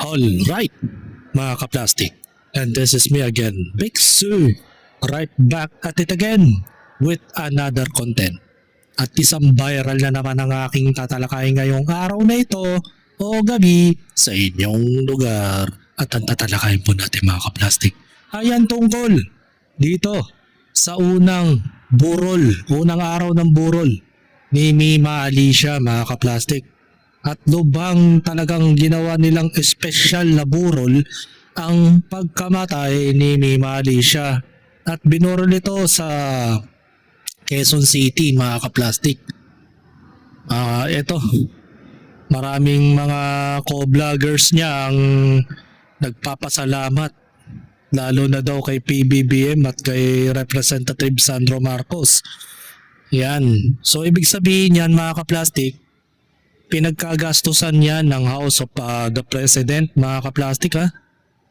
Alright, mga kaplastic. And this is me again, Big Sue. Right back at it again with another content. At isang viral na naman ang aking tatalakayin ngayong araw na ito o gabi sa inyong lugar. At ang tatalakayin po natin mga kaplastik ayan tungkol dito sa unang araw ng burol ni Mima Alicia mga kaplastik. At lubhang talagang ginawa nilang espesyal na burol ang pagkamatay ni Mima Alicia. At binurol ito sa Quezon City mga kaplastik. Ito, maraming mga co-vloggers niya ang nagpapasalamat. Lalo na daw kay PBBM at kay Representative Sandro Marcos. Yan. So ibig sabihin yan mga kaplastik, pinagkagastusan yan ng House of the President mga kaplastik ha.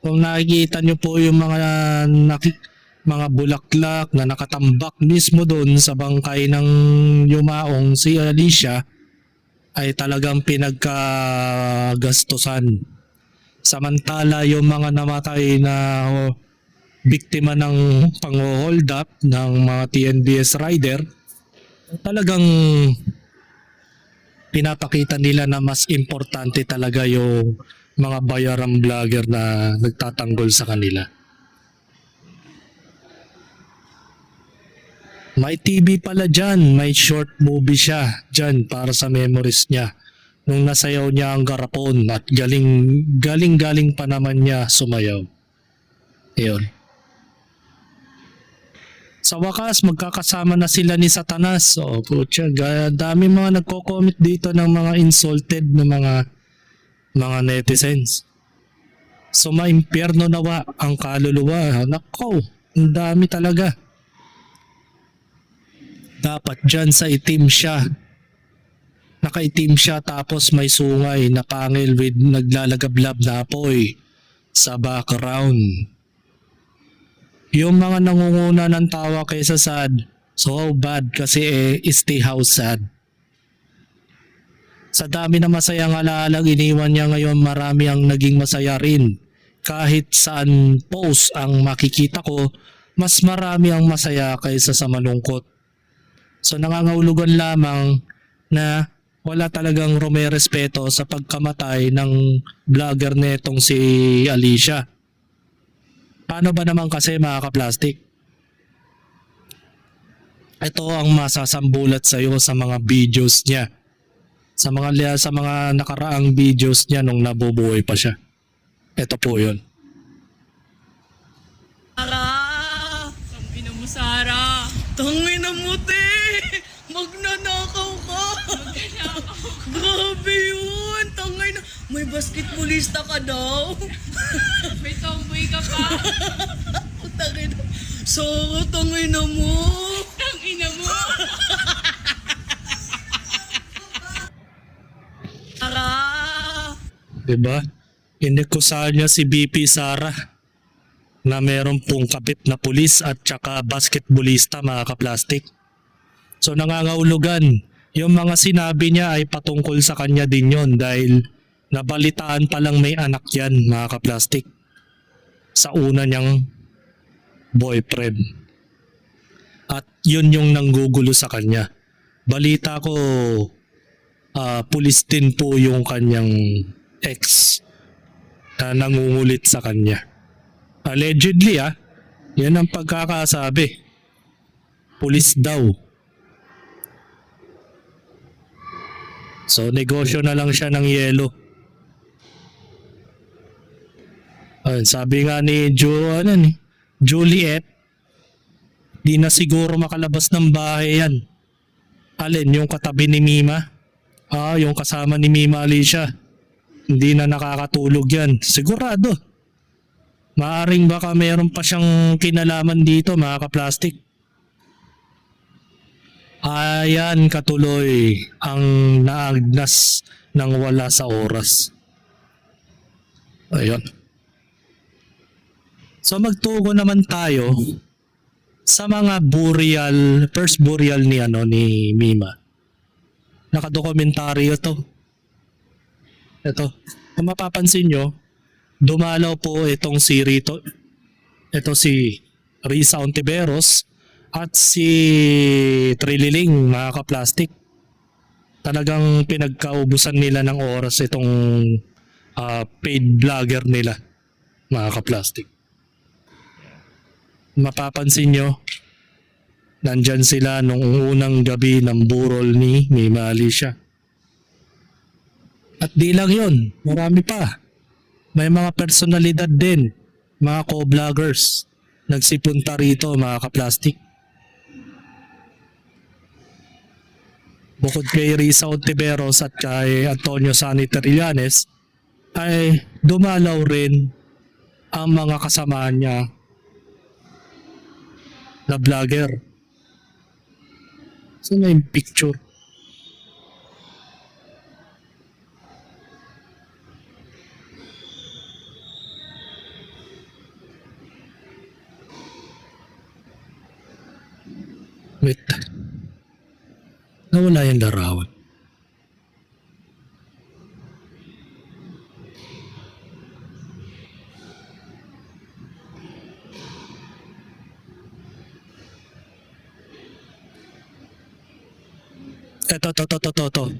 Kung nakikita nyo po yung mga bulaklak na nakatambak mismo doon sa bangkay ng yumaong si Alicia ay talagang pinagkagastusan. Samantala yung mga namatay na biktima ng pang-hold up ng mga TNBS rider, talagang pinapakita nila na mas importante talaga yung mga bayarang vlogger na nagtatanggol sa kanila. May TV pala dyan, may short movie siya dyan para sa memories niya. Nung nasayaw niya ang garapon at galing pa naman niya sumayaw. Ayun. Sa wakas, magkakasama na sila ni Satanas. O, putya, dami mga nagko-comment dito ng mga insulted na mga netizens. So, maimpyerno nawa ang kaluluwa. Nako, ang dami talaga. Dapat dyan sa itim siya. Nakaitim siya tapos may sungay na pangil with naglalagablab na apoy sa background. Yung mga nangunguna ng tawa kaysa sad, so bad kasi stay house sad. Sa dami na masayang alalang iniwan niya ngayon, marami ang naging masaya rin. Kahit saan post ang makikita ko, mas marami ang masaya kaysa sa malungkot. So nangangahulugan lamang na wala talagang rumerespeto sa pagkamatay ng vlogger netong si Alicia. Paano ba naman kasi mga kaplastik? Ito ang masasambulat sa iyo sa mga videos niya. Sa mga nakaraang videos niya nung nabubuhay pa siya. Ito po 'yon. Sara! Ang ina mo, Sara! Tangin na mo, te! Magnanakaw ka! Grabe yun! Tangay na! May basketballista ka daw! May tomboy ka pa. Tangay na! So, tangay na mo! Ang ina mo. Sara! Diba? Inikusahan niya si BP Sara na meron pong kapit na pulis at saka basketballista mga kaplastik. So nangangahulugan, yung mga sinabi niya ay patungkol sa kanya din yon dahil nabalitaan pa lang may anak yan mga kaplastik sa una niyang boyfriend. At yun yung nanggugulo sa kanya. Balita ko, pulis din po yung kanyang ex na nangungulit sa kanya. Allegedly yan ang pagkakasabi. Pulis daw. So negosyo na lang siya ng yelo. Sabi nga ni Juliet, di na siguro makalabas ng bahay yan. Alin, yung katabi ni Mima? Yung kasama ni Mima Alicia. Hindi na nakakatulog yan. Sigurado. Maaring baka meron pa siyang kinalaman dito mga kaplastik. Ayan katuloy ang naagnas ng wala sa oras. Ayun. So magtugo naman tayo sa mga first burial ni Mima. Nakadokumentaryo to. Ito, kung mapapansin nyo, dumalaw po itong si Rito, ito si Risa Ontiveros at si Trililing, mga kaplastik. Talagang pinagkaubusan nila ng oras itong paid vlogger nila, mga kaplastik. Mapapansin nyo, nandyan sila nung unang gabi ng burol ni Mima Alicia. At di lang yun, marami pa. May mga personalidad din, mga co-vloggers, nagsipunta rito, mga kaplastik. Bukod kay Risa Ontiveros at kay Antonio Sani Trillanes, ay dumalaw rin ang mga kasama niya na vlogger. Saan na yung picture? Wait. Nawala yung larawan. Ito.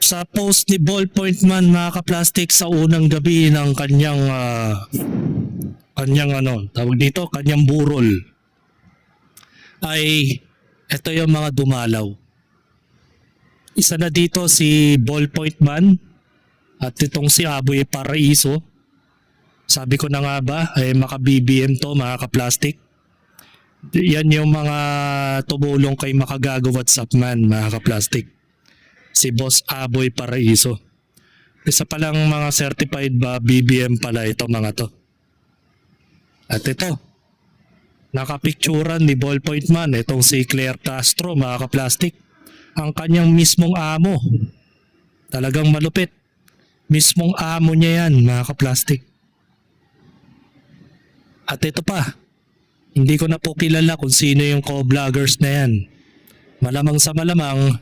Sa post ni Ballpoint Man, mga kaplastik, sa unang gabi ng kanyang tawag dito, kanyang burol, ay ito yung mga dumalaw. Isa na dito si Ballpoint Man at itong si Aboy Paraiso. Sabi ko na nga ba, ay maka-BBM to, mga kaplastik. Yan yung mga tumulong kay Makagago WhatsApp Man, mga kaplastik. Si Boss Aboy Paraiso. Isa palang mga certified ba BBM pala ito, mga to. At ito, nakapicturan ni Ballpoint Man itong si Claire Castro, mga kaplastik. Ang kanyang mismong amo. Talagang malupit. Mismong amo niya yan, mga kaplastik. At ito pa, hindi ko na po kilala kung sino yung co-vloggers na yan. Malamang sa malamang,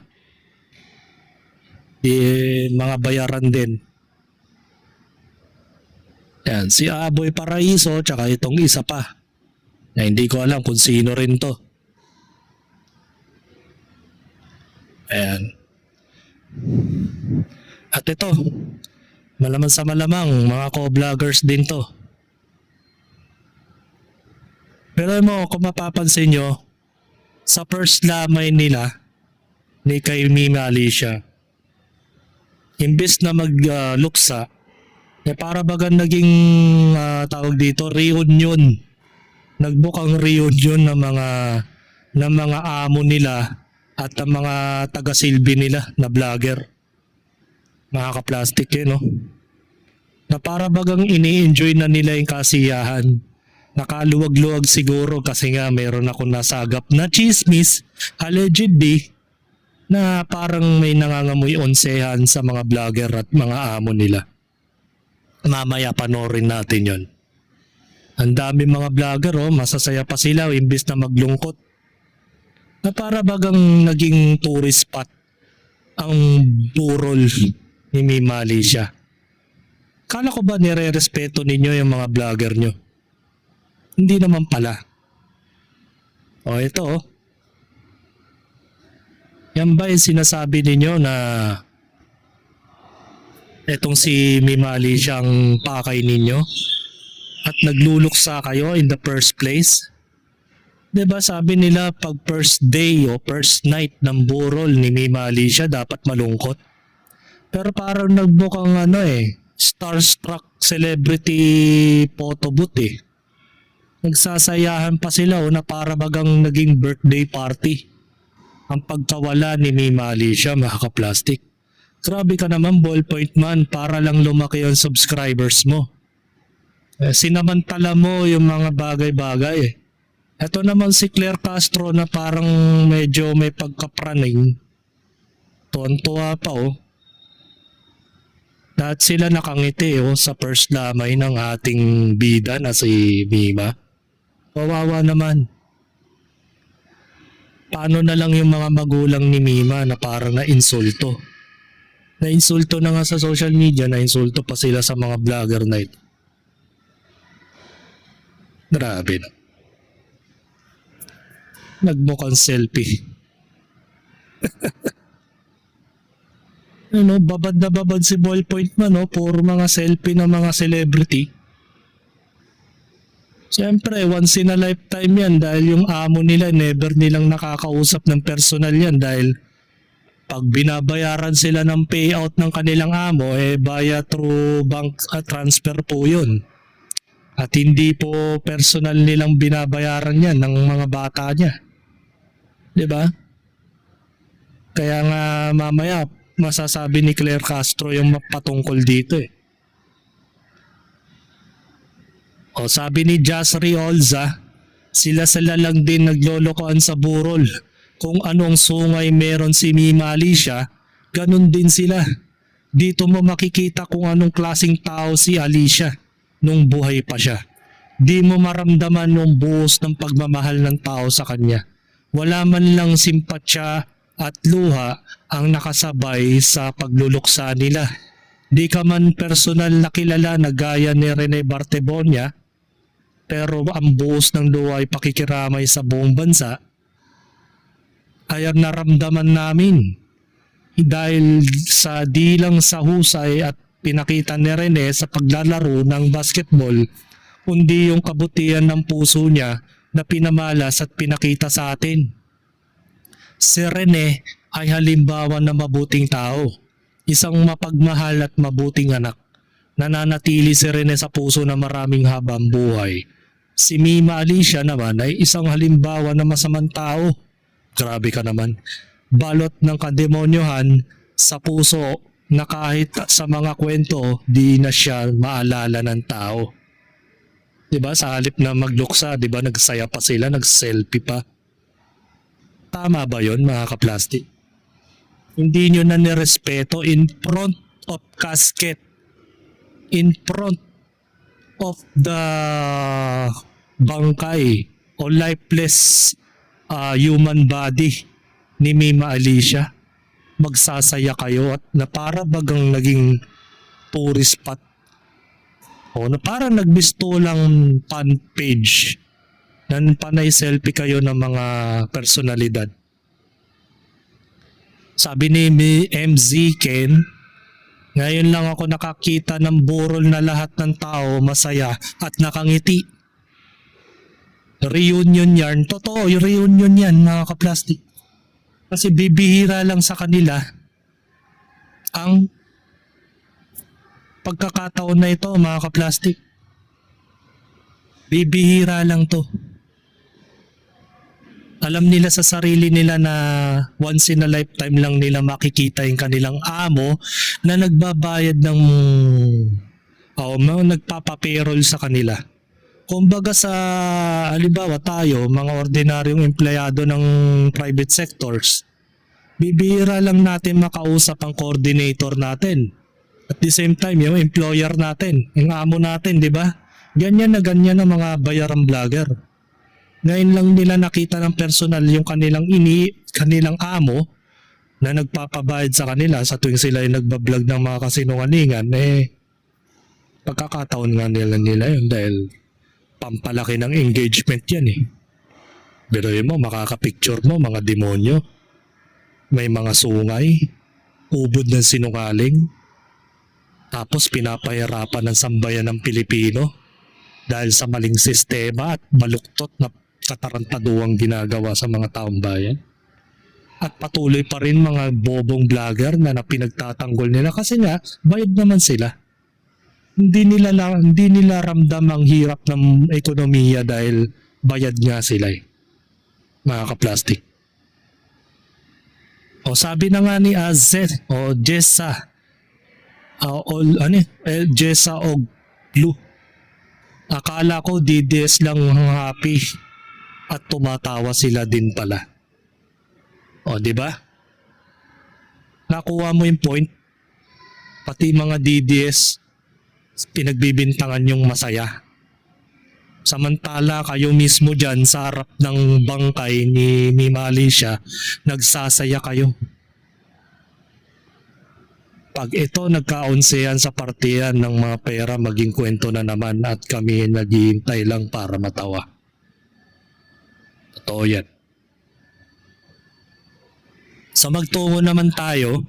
mga bayaran din. Yan, si Aboy Paraiso tsaka itong isa pa na hindi ko alam kung sino rin to. Ayan. At ito, malamang sa malamang, mga co-vloggers din to. Pero mo, kung mapapansin nyo, sa first lamay nila, ni kay Mima Alicia, imbes na magluksa, para bagang naging tawag dito, reunion. Nagbukang reunion ng mga amo nila at ang mga taga-silbi nila na vlogger. Mga kaplastik no? Na para bagang ini-enjoy na nila yung kasiyahan. Nakaluwag-luwag siguro kasi nga meron ako nasagap na chismis, allegedly, na parang may nangangamoy onsehan sa mga vlogger at mga amo nila. Mamaya panoorin natin yon. Ang dami mga vlogger, masasaya pa sila imbis na maglungkot. Na para bagang naging tourist spot ang burol ni Mima Alicia. Kala ko ba nire-respeto ninyo yung mga vlogger nyo? Hindi naman pala. Ito. Yan ba yung sinasabi ninyo na etong si Mima Alicia ang pakay ninyo? At nagluluksa kayo in the first place? Diba sabi nila pag first day o first night ng burol ni Mima Alicia dapat malungkot? Pero parang nagbukang starstruck celebrity photo booth Nagsasayahan pa sila na para bagang naging birthday party ang pagkawala ni Mima Alicia, mga kaplastik. Grabe ka naman, Ballpoint Man, para lang lumaki ang subscribers mo. Sinamantala mo yung mga bagay-bagay Ito naman si Claire Castro na parang medyo may pagkapraning. Tuwan-tuwa pa Lahat sila nakangiti sa first lamay ng ating bida na si Mima. Kawawa naman. Paano na lang yung mga magulang ni Mima na parang na-insulto? Nainsulto na nga sa social media, nainsulto pa sila sa mga vlogger na ito. Grabe na. Nagmukhang selfie. Ano, babad na babad si Ballpoint man, no? Puro mga selfie ng mga celebrity. Siyempre, once in a lifetime yan dahil yung amo nila never nilang nakakausap ng personal yan dahil pag binabayaran sila ng payout ng kanilang amo, via through bank transfer po yun. At hindi po personal nilang binabayaran yan ng mga bata niya. 'Di ba? Kaya nga mamaya masasabi ni Claire Castro yung patungkol dito eh. O sabi ni Jasri Olza, sila lang din naglolokohan sa burol. Kung anong sungay meron si Mima Alicia, ganun din sila. Dito mo makikita kung anong klaseng tao si Alicia nung buhay pa siya. Di mo maramdaman yung buhos ng pagmamahal ng tao sa kanya. Wala man lang simpatsya at luha ang nakasabay sa pagluluksa nila. Di ka man personal na kilala na gaya ni Rene Bartebonia, pero ang buhos ng luha ay pakikiramay sa buong bansa, ay ang naramdaman namin. Dahil sa di lang sa husay at pinakita ni Rene sa paglalaro ng basketball, kundi yung kabutihan ng puso niya na pinamalas at pinakita sa atin. Si Rene ay halimbawa na mabuting tao, isang mapagmahal at mabuting anak. Nananatili si Rene sa puso na maraming habang buhay. Si Mima Alicia naman ay isang halimbawa na masamang tao. Grabe ka naman. Balot ng kademonyohan sa puso na kahit sa mga kwento di na siya maalala ng tao. 'Di ba? Sa halip na magluksa, 'di ba, nagsaya pa sila, nag-selfie pa. Tama ba 'yon, mga kaplastic? Hindi nyo na nirespeto in front of casket, in front of the bangkay o lifeless human body ni Mima Alicia. Magsasaya kayo at na para bagang naging tourist spot o na parang nagbisto lang fan page na panay selfie kayo ng mga personalidad. Sabi ni MZ Ken, ngayon lang ako nakakita ng burol na lahat ng tao masaya at nakangiti. Reunion yan. Totoo, yung reunion yan, mga kaplastic. Kasi bibihira lang sa kanila ang pagkakataon na ito, mga kaplastic. Bibihira lang to. Alam nila sa sarili nila na once in a lifetime lang nila makikita yung kanilang amo na nagbabayad ng nagpapaperol sa kanila. Kumbaga sa halimbawa tayo, mga ordinaryong empleyado ng private sectors, bibihira lang natin makausap ang coordinator natin. At the same time, yung employer natin, yung amo natin, di ba? Ganyan ang mga bayarang vlogger. Ngayon lang nila nakita ng personal yung kanilang amo na nagpapabayad sa kanila sa tuwing sila ay nagbablog ng mga kasinungalingan, pagkakataon nga nila yun dahil pampalaki ng engagement yan eh. Biruin mo, makakapicture mo, mga demonyo, may mga sungay, ubod ng sinungaling, tapos pinapahirapan ng sambayan ng Pilipino dahil sa maling sistema at baluktot na katarantaduang ginagawa sa mga taong bayan. At patuloy pa rin mga bobong vlogger na pinagtatanggol nila kasi nga bayad naman sila. Hindi nila ramdam ang hirap ng ekonomiya dahil bayad nga sila mga kaplastik. O sabi na nga ni Azet o Jessa Jessa Oglu, akala ko DDS lang happy at tumatawa sila din pala. O, di ba? Nakuha mo yung point. Pati mga DDS pinagbibintangan yung masaya. Samantala kayo mismo dyan sa harap ng bangkay ni Mima Alicia, nagsasaya kayo. Pag ito nagkaunsehan sa partiyan ng mga pera, maging kwento na naman at kami naghihintay lang para matawa. Totoo yan. So magtungo naman tayo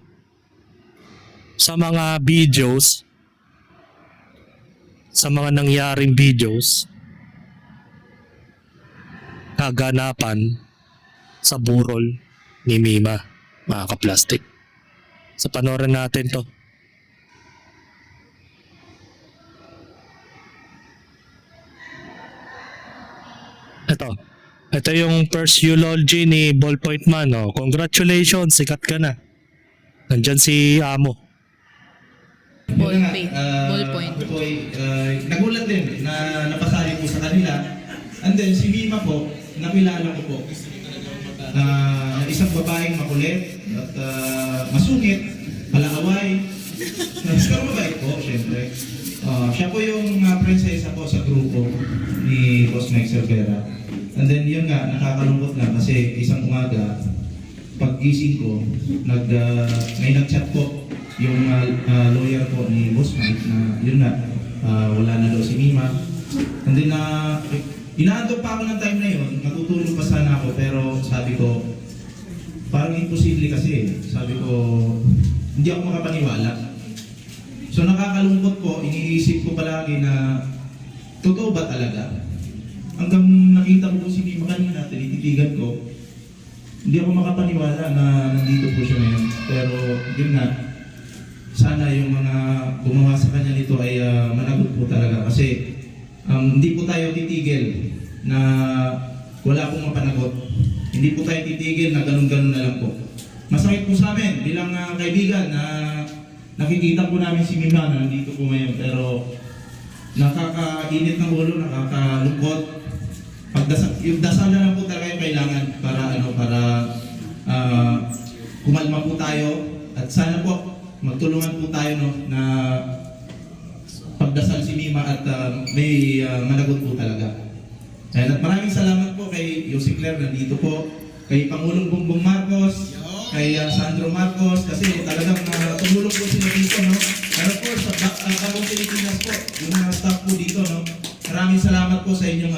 sa mga videos, sa mga nangyaring videos, kaganapan sa burol ni Mima, mga kaplastik. So panoorin natin to. Ito yung first eulogy ni Ballpoint Man. Oh. Congratulations, sikat ka na. Nandyan si Amo. Ballpoint. Ballpoint. Ako po ay nagulat din na napasali po sa kanila. And then si Mima po, nakilala ko po na isang babaeng makulit at masungit, palaaway. Pero mabait po, syempre. Siya po yung prinsesa po sa grupo ni Boss Mike Cervera. And then yun nga, nakakalungkot na kasi isang umaga, paggising ko, may nag-chat po yung lawyer po ni Boss Mike na yun nga, wala na daw si Mima. And then inaandok pa ako ng time na yun, matutulog pa sana ako pero sabi ko, parang imposible kasi. Sabi ko, hindi ako makapaniwala. So nakakalungkot po, iniisip ko palagi na totoo ba talaga? Hanggang nakita ko po si Mima kanina, tinititigan ko, hindi ako makapaniwala na nandito po siya ngayon. Pero yun nga, sana yung mga gumawa sa kanya nito ay managot po talaga. Kasi hindi po tayo titigil na wala pong mapanagot. Hindi po tayo titigil na ganun-ganun na lang po. Masakit po sa amin bilang kaibigan na nakikita po namin si Mima na nandito po ngayon. Pero nakakainit ng ulo, nakakalungkot. Yung dasal na lang po talaga yung kailangan para kumalma po tayo. At sana po magtulungan po tayo na pagdasal si Mima at may managot po talaga. At maraming salamat po kay Yossi Claire nandito po, kay Pangulong Bongbong Marcos, kay Sandro Marcos, kasi talagang tumulong po sila dito, no? And of course, sa Bagong Pilipinas po, yung mga staff po dito, no? Maraming salamat po sa inyong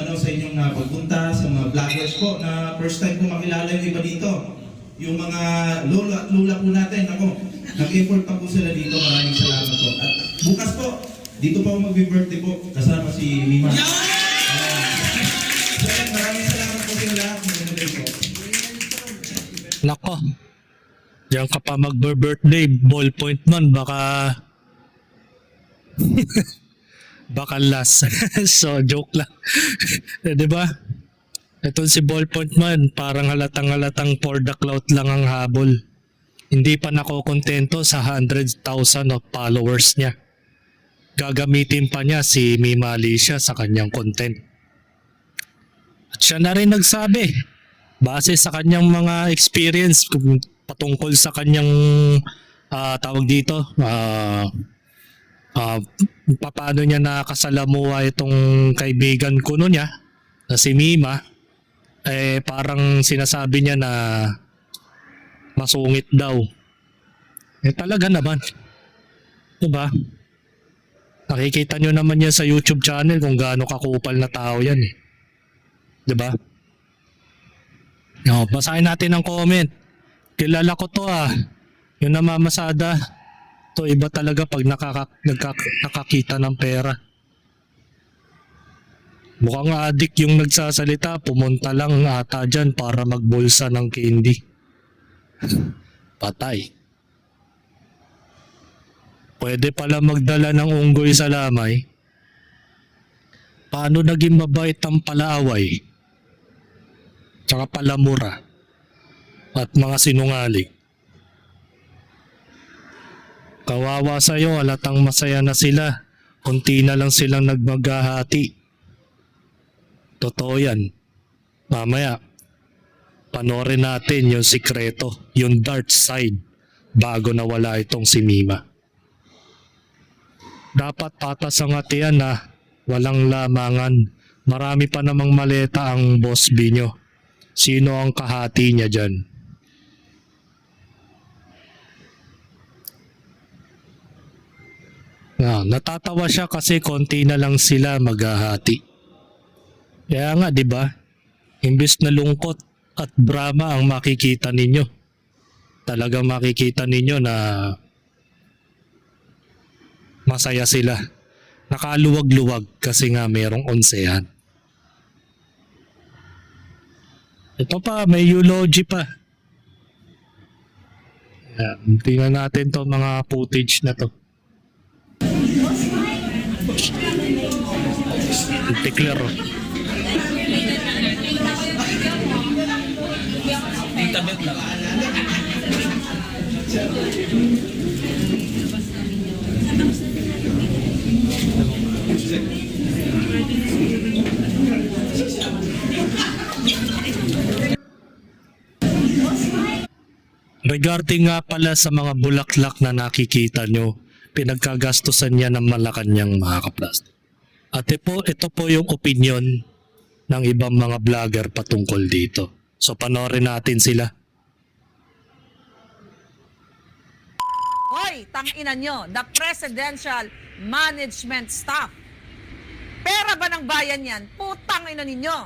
pagpunta, sa mga vloggers po na first time po makilala yung iba dito. Yung mga lola at lula po natin, ako, nag-effort pa po sila dito. Maraming salamat po. At bukas po, dito pa ako mag-birthday po, kasama si Mima. So, maraming salamat po sa lahat. Magandang po. Nako, diyan ka pa mag-birthday, Ballpoint Man, baka baka last. So, joke lang. Di ba? Ito si Ballpoint Man, parang halatang for the clout lang ang habol. Hindi pa nakokontento sa 100,000 of followers niya. Gagamitin pa niya si Mima Alicia sa kanyang content. At siya na rin nagsabi, base sa kanyang mga experience patungkol sa kanyang tawag dito, paano niya nakasalamuha itong kaibigan kuno niya na si Mima, parang sinasabi niya na masungit daw. Talaga naman. Diba? Nakikita nyo naman yan sa YouTube channel kung gaano kakupal na tao yan eh. Diba? No, basahin natin ang comment. Kilala ko to yung namamasada. To iba talaga pag nakakita ng pera. Mukhang addict yung nagsasalita, pumunta lang ata dyan para magbulsa ng candy. Patay. Pwede pala magdala ng unggoy sa lamay. Paano naging mabait ang palaaway? Tsaka palamura. At mga sinungaling. Kawawa sa'yo, halatang masaya na sila. Kunti na lang silang nagmaghahati. Totoo yan. Mamaya, panoorin natin yung sikreto, yung dark side, bago nawala itong si Mima. Dapat patas ang hatian walang lamangan. Marami pa namang maleta ang Boss Binyo. Sino ang kahati niya dyan? Natatawa siya kasi konti na lang sila maghahati. Kaya nga, di ba? Imbis na lungkot at drama ang makikita ninyo. Talagang makikita ninyo na masaya sila. Nakaluwag-luwag kasi nga mayroong onsehan. Ito pa, may eulogy pa. Yan, tingnan natin to mga footage na to. Declare. Regarding nga pala sa mga bulaklak na nakikita nyo, pinagkagastusan niya ng Malacanang mga kaplastik. At ito po yung opinion ng ibang mga vlogger patungkol dito. So panoorin natin sila. Hoy, tangina nyo, the presidential management staff. Pera ba ng bayan yan? Putang ina ninyo.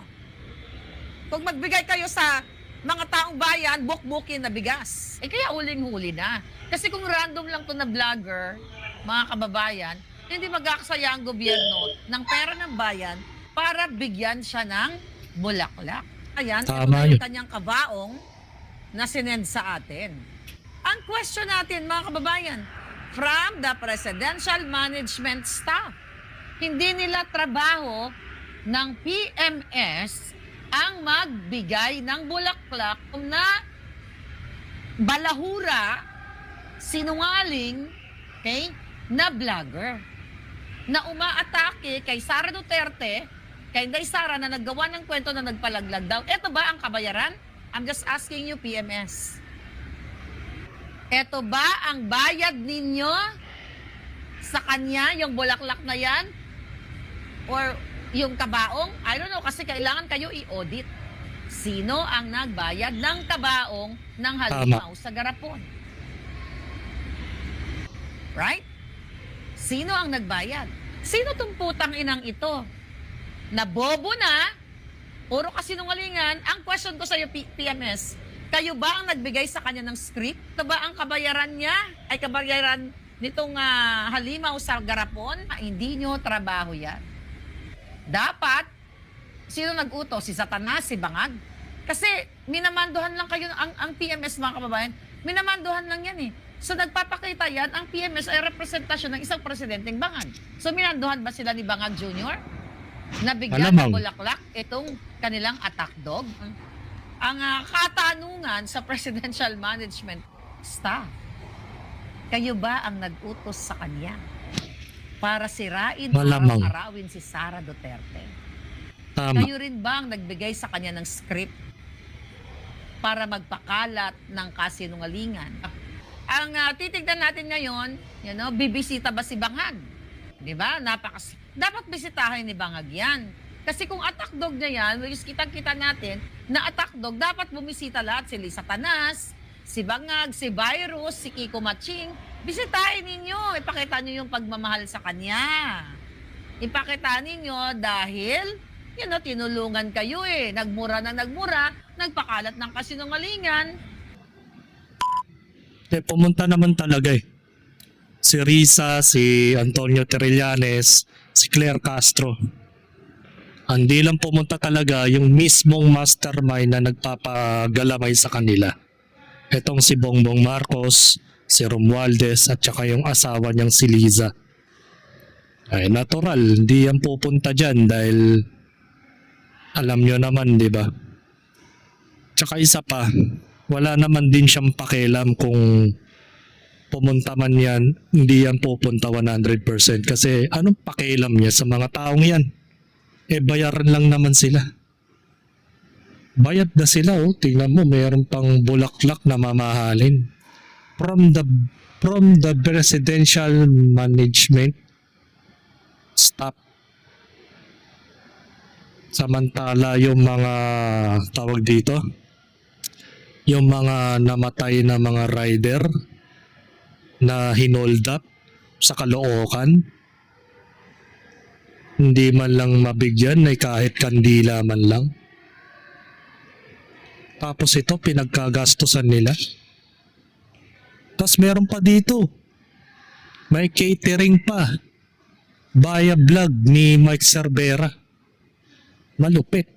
Kung magbigay kayo sa mga taong bayan, bukbukin na bigas. Kaya uling-huli na. Kasi kung random lang to na vlogger, mga kababayan, hindi mag-aksaya ang gobyerno ng pera ng bayan para bigyan siya ng bulaklak. Ayan, ito Tama na yung yun. kanyang kabaong na sinend sa atin. Ang question natin, mga kababayan, from the presidential management staff, hindi nila trabaho ng PMS ang magbigay ng bulaklak na balahura, sinungaling, okay, na vlogger na umaatake kay Sara Duterte, kay Inday Sara na naggawa ng kwento na nagpalaglag daw. Ito ba ang kabayaran? I'm just asking you, PMS. Ito ba ang bayad ninyo sa kanya, yung bulaklak na yan? Or yung kabaong? I don't know, kasi kailangan kayo i-audit. Sino ang nagbayad ng kabaong ng halimaw sa garapon? Right? Sino ang nagbayad? Sino tong putang inang ito? Nabobo na, puro kasinungalingan. Ang question ko sa iyo, PMS, kayo ba ang nagbigay sa kanya ng script? Ito ba ang kabayaran niya? Ay kabayaran nitong halimaw sa garapon? Hindi nyo trabaho yan. Dapat, sino nag-utos? Si Satanas, si Bangag? Kasi minamanduhan lang kayo, ang PMS mga kababayan, minamanduhan lang yan eh. So nagpapakita yan, ang PMS ay representasyon ng isang presidenteng Bangag. So minanduhan ba sila ni Bangag Jr.? Nabigyan ng bulaklak itong kanilang attack dog? Ang katanungan sa presidential management staff, kayo ba ang nag-utos sa kanya para sirain o Malamang. arawin si Sara Duterte? Tama. Kayo rin ba ang nagbigay sa kanya ng script para magpakalat ng kasinungalingan? Ang titignan natin ngayon, bibisita ba si Bangag? Di ba? Dapat bisitahin ni Bangag yan. Kasi kung attack dog niya yan, which is kitang-kita natin, na attack dog, dapat bumisita lahat. Si Satanas, si Bangag, si Virus, si Kiko Maching. Bisitahin ninyo. Ipakita niyo yung pagmamahal sa kanya. Ipakita ninyo dahil, tinulungan kayo eh. Nagmura, nagpakalat ng kasinungalingan. Pumunta naman talaga eh. Si Risa, si Antonio Trillanes, si Claire Castro. Hindi lang pumunta talaga yung mismong mastermind na nagpapagalamay sa kanila. Etong si Bongbong Marcos, si Romualdez at saka yung asawa niyang si Liza. Ay natural, hindi yan pupunta dyan dahil alam nyo naman, di ba? Tsaka isa pa, wala naman din siyang pakialam kung pumunta man yan, hindi yan pupunta 100% kasi anong pakialam niya sa mga taong yan? Bayaran lang naman sila. Bayad na sila tingnan mo, mayroon pang bulaklak na mamahalin. From the presidential management staff. Samantala yung mga tawag dito, yung mga namatay na mga rider na hinold up, Sa Caloocan, hindi man lang mabigyan ay kahit kandila man lang. Tapos ito pinagkagastusan nila. Tapos meron pa dito. May catering pa. Via vlog ni Mike Cervera. Malupit.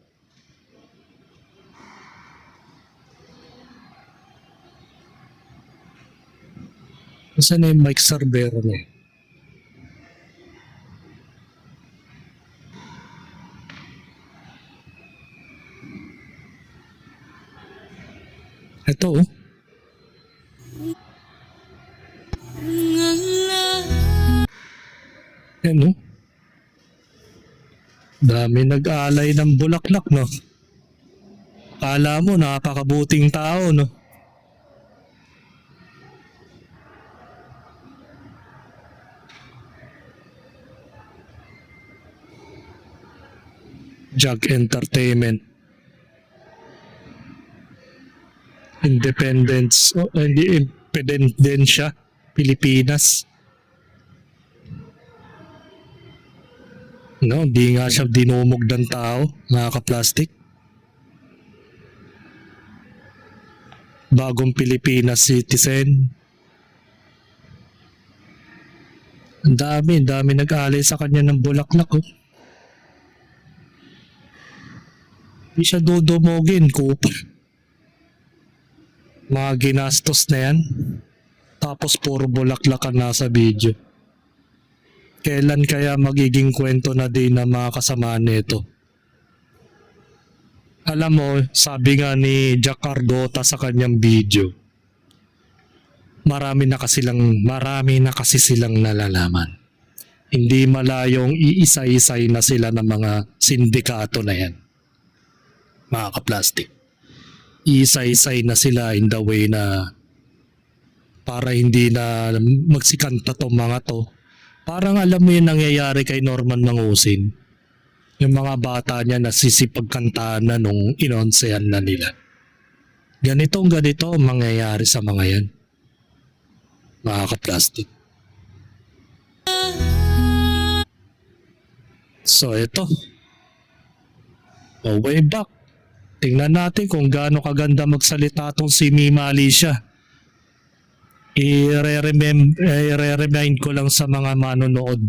Saan na yung Mike Cervera na yun? Ito oh. Yan oh. Dami nag-alay ng bulaklak no. Kala mo napakabuting tao no. Jag Entertainment. Independence, hindi Independensya, Pilipinas. No, di nga siya dinumog ng tao, mga ka-plastic. Bagong Pilipinas citizen. Ang dami nag-alay sa kanya ng bulaklak oh. Di siya dudumogin, kupal. Mga ginastos na yan. Tapos puro bulaklak ang nasa video. Kailan kaya magiging kwento na din ng mga kasama nito? Alam mo, sabi nga ni Jack Argota sa kanyang video, marami na kasi silang nalalaman. Hindi malayong iisa-isay na sila ng mga sindikato na yan. Mga ka-plastic. Isa-isay na sila in the way na para hindi na magsikanta tong mga to. Parang alam mo yung nangyayari kay Norman Mangusin. Yung mga bata niya nasisipagkantaan na nung inonsehan na nila. Ganito ang mangyayari sa mga yan. Mga ka-plastic. So ito. Way back. Tingnan natin kung gaano kaganda magsalita tong si Mima Alicia. I-remind ko lang sa mga manonood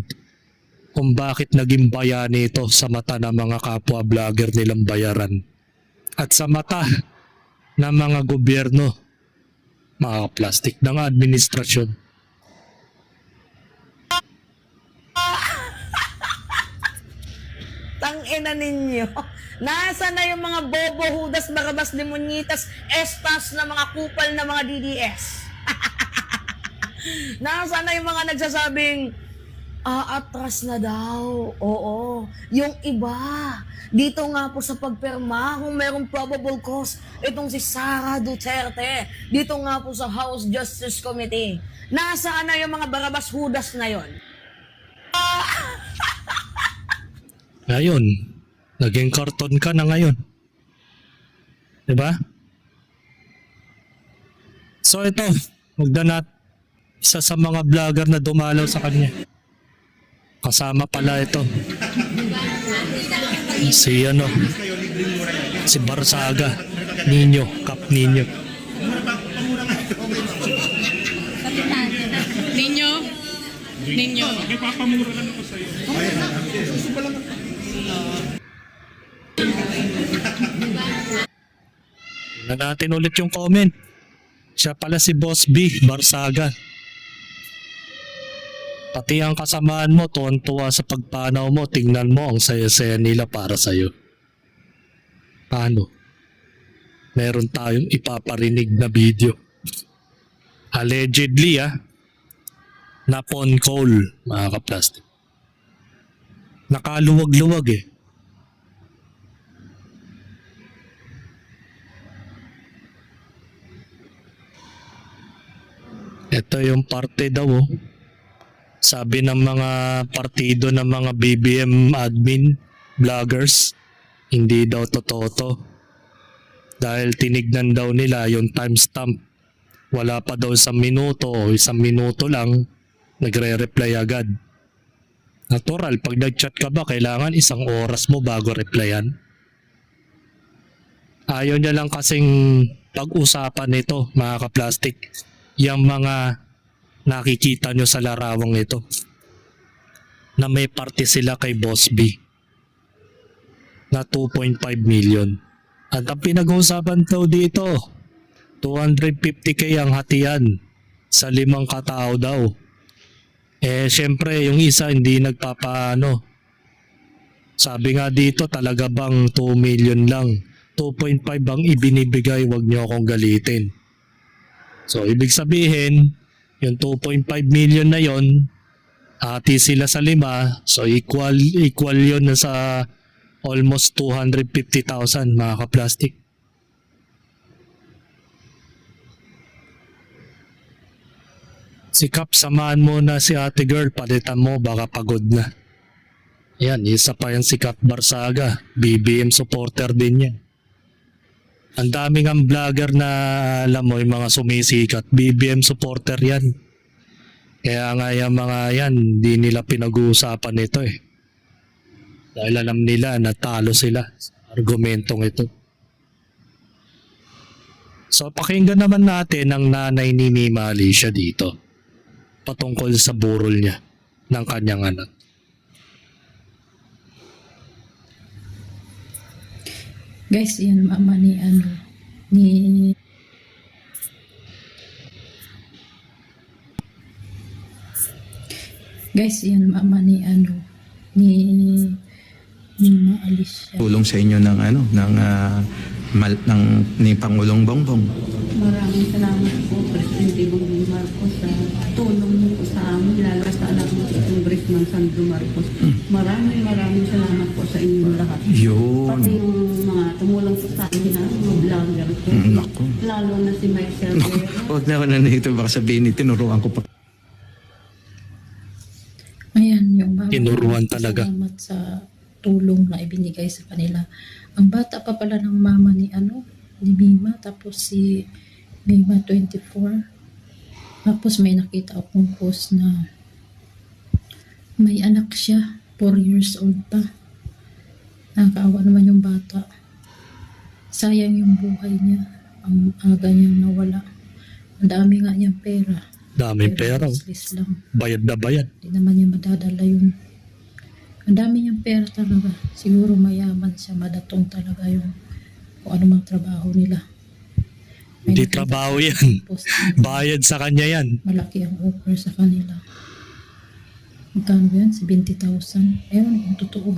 kung bakit naging bayani ito sa mata ng mga kapwa vlogger nilang bayaran. At sa mata ng mga gobyerno, mga plastic ng administrasyon. Tangina ninyo. Nasa na yung mga bobo, hudas, barabas, demonitas, estas na mga kupal na mga DDS? Nasa na yung mga nagsasabing, atras na daw. Oo. Yung iba, dito nga po sa pagperma, kung merong probable cause, itong si Sara Duterte, dito nga po sa House Justice Committee. Nasaan na yung mga barabas hudas na yon? Ngayon, naging karton ka na ngayon. Diba? So ito, magdanat isa sa mga vlogger na dumalaw sa kanya. Kasama pala ito. Si Barsaga, Cap Nino. Ninyo. Na natin ulit yung comment. Siya pala si Boss B, Barsaga. Pati ang kasamaan mo, tuwan-tuwa sa pagpanaw mo, tingnan mo ang saya-saya nila para sa'yo. Paano? Meron tayong ipaparinig na video. Allegedly na phone call, mga ka-plastic. Nakaluwag-luwag eh. Ito yung parte daw oh. Sabi ng mga partido ng mga BBM admin, vloggers, hindi daw totoo to. Dahil tinignan daw nila yung timestamp. Wala pa daw 1 minuto o 1 minuto lang. nagre-reply agad. Natural, pag nag-chat ka ba, kailangan 1 oras mo bago replyan. Ayaw niya lang kasing pag-usapan nito, mga ka-plastic. Yung mga nakikita nyo sa larawang ito. Na may parte sila kay Boss B. Na 2.5 million. At ang pinag-uusapan daw dito, 250k ang hatian sa 5 katao daw. Syempre yung isa hindi nagpapaano. Sabi nga dito, talaga bang 2 million lang? 2.5 ang ibinibigay, wag niyo akong galitin. So ibig sabihin, yung 2.5 million na yon, hati sila sa 5, so equal yun na sa almost 250,000, mga ka-plastic. Si Kap, samahan mo na si ate girl, palitan mo, baka pagod na. Yan, isa pa yan si Kap Barsaga, BBM supporter din yan. Ang daming ang vlogger na alam mo, yung mga sumisikat, BBM supporter yan. Kaya nga yung mga yan, di nila pinag-uusapan ito eh. Dahil alam nila na talo sila sa argumentong ito. So pakinggan naman natin ang nanay ni Mima Alicia dito patungkol sa burol niya ng kanyang anak. Guys, yan mama ni Guys, yan mama ni Mima Alicia. Tulong sa inyo ng ni Pangulong Bongbong. Maraming salamat po, Presidente Bongbong Marcos, sa tulong niyo po sa amin, lalo sa anak mo, Congressman Sandro Marcos. Maraming salamat po sa inyong lahat. Yun. Pati yung mga tumulong po sa amin na mga vlogger po. Naku. Lalo na si Mike Cervera. Huwag na ako nandito, baka sabihin tinuruan ko pa. Ayan, yung mama. Tinuruan talaga. Salamat sa tulong na ibinigay sa kanila. Ang bata pa pala ng mama ni Mima, tapos si Mima 24. Tapos may nakita akong post na may anak siya, 4 years old pa. Nakakaawa naman yung bata. Sayang yung buhay niya. Ang aga niyang nawala. Ang dami nga niyang pera. Daming pera. Useless lang. Bayad na bayad. Hindi naman niya madadala yun. Ang dami niyang pera talaga. Siguro mayaman siya, madatong talaga yung kung ano mang trabaho nila. May Hindi nakita trabaho sa yan. post na Bayad sa kanya yan. malaki ang offer sa kanila. Magkano ba yan? 70,000. Ewan kung totoo.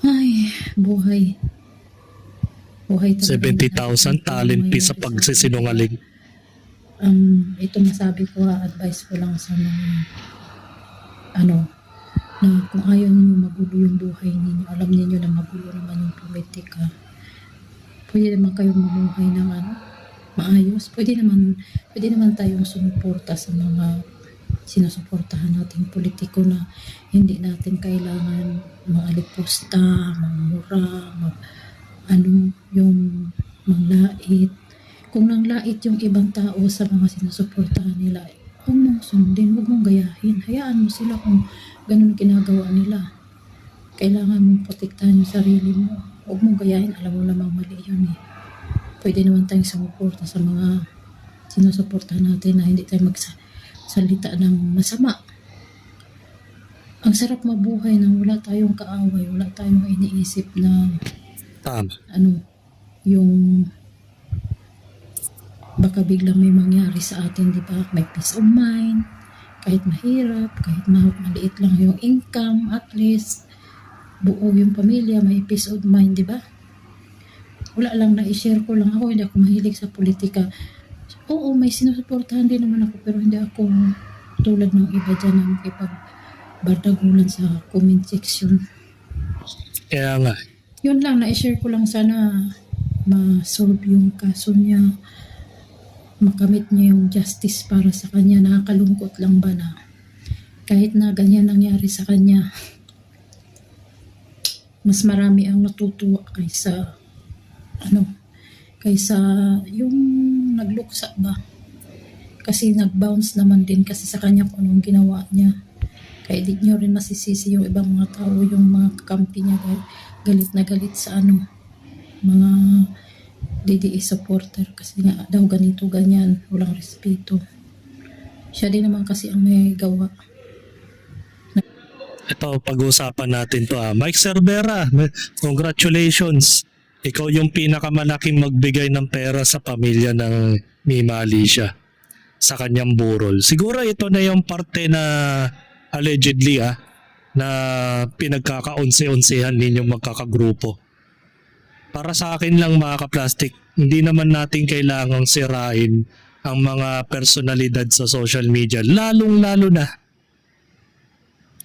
Ay, buhay. Buhay talaga. 70,000 talent fee sa pagsisinungaling. Ito masabi ko, advice ko lang sa mga na kung ayaw ninyo magulo yung buhay ninyo, alam niyo na magulo naman yung politika, pwede naman kayong mamuhay ng maayos. Pwede naman tayong sumuporta sa mga sinusuportahan nating politiko na hindi natin kailangan maalipusta, mamura, yung manglait. Kung nanglait yung ibang tao sa mga sinusuportahan nila, huwag mong sundin, huwag mong gayahin. Hayaan mo sila kung ganun ginagawa nila. Kailangan mong protektahan yung sarili mo. Huwag mong gayahin, alam mo namang mali yun eh. Pwede naman tayong sumuporta sa mga sinusuportahan natin na hindi tayo magsalita ng masama. Ang sarap mabuhay nang wala tayong kaaway, wala tayong iniisip na Tama. yung baka biglang may mangyari sa atin, di ba? May peace of mind, kahit mahirap, kahit maliit lang yung income, at least buo yung pamilya, may peace of mind, di ba? Wala lang, na-share ko lang ako, hindi ako mahilig sa politika. Oo, may sinusuportahan din naman ako, pero hindi ako tulad ng iba dyan na makipagbardagulan sa comment section. Kaya nga. Yun lang, na-share ko lang, sana ma-solve yung kaso niya, makamit niya yung justice para sa kanya. Nakakalungkot lang ba na kahit na ganyan nangyari sa kanya, mas marami ang natutuwa kaysa yung nagluksa ba, Kasi nag-bounce naman din kasi sa kanya kung anong ginawa niya. Kaya di nyo rin masisisi yung ibang mga tao, yung mga kakampi niya galit na galit sa mga DDA supporter kasi nga daw ganito ganyan, walang respeto. Siya din naman kasi ang may gawa. Ito, pag-uusapan natin to. Mike Cervera, congratulations. Ikaw yung pinakamalaking magbigay ng pera sa pamilya ng Mima Alicia sa kanyang burol. Siguro ito na yung parte na allegedly na pinagkakaunse-unsehan ninyong magkakagrupo. Para sa akin lang mga ka-plastic, hindi naman natin kailangang sirain ang mga personalidad sa social media, lalong-lalo na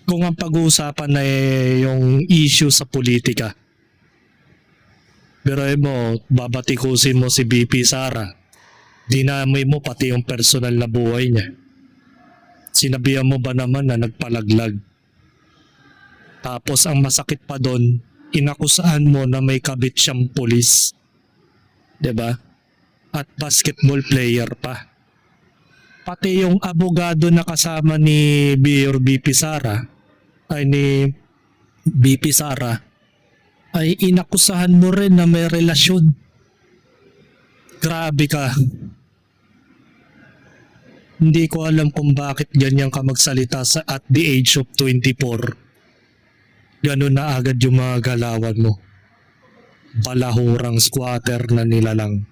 kung ang pag-uusapan na yung issue sa politika. Pero mo, babatikusin mo si BP Sara, dinamay mo pati yung personal na buhay niya. Sinabihan mo ba naman na nagpalaglag? Tapos ang masakit pa doon, inakusahan mo na may kabit siyang pulis. 'Di ba? At basketball player pa. Pati yung abogado na kasama ni BP Sara ay ni BP Sara ay inakusahan mo rin na may relasyon. Grabe ka. Hindi ko alam kung bakit ganyan ka magsalita at the age of 24. Ganun na agad yung mga galawan mo. Balahurang squatter na nilalang,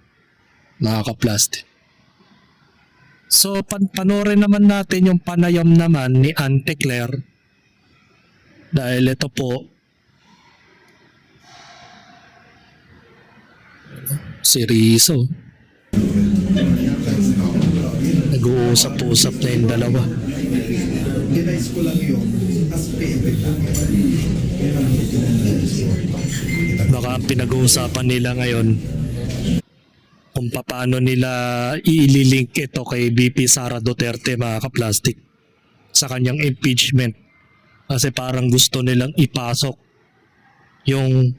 mga ka-plastic. So, panoorin naman natin yung panayam naman ni Auntie Claire. Dahil ito po, si Rizzo. Nag-uusap-usap na yung dalawa. Dinais ko lang yun as PNP lang. Baka ang pinag-uusapan nila ngayon kung paano nila i-link ito kay BP Sara Duterte, mga ka-plastic, sa kanyang impeachment. Kasi parang gusto nilang ipasok yung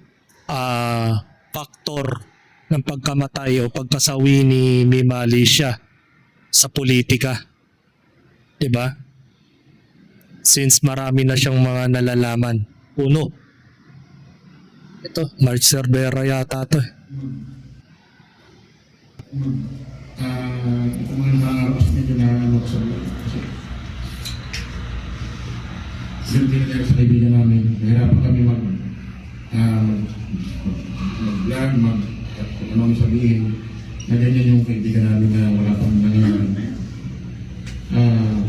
faktor ng pagkamatay o pagkasawi ni Mima Alicia sa politika. Diba? Since marami na siyang mga nalalaman. Uno, ito, Mark Cervera yata ito. Ito mga medyo na sa ganti na sa kaibigan namin. Nahirapan kami mag-vlog, kung ano sabihin na ganyan yung kaibigan namin na wala pang nangyayari.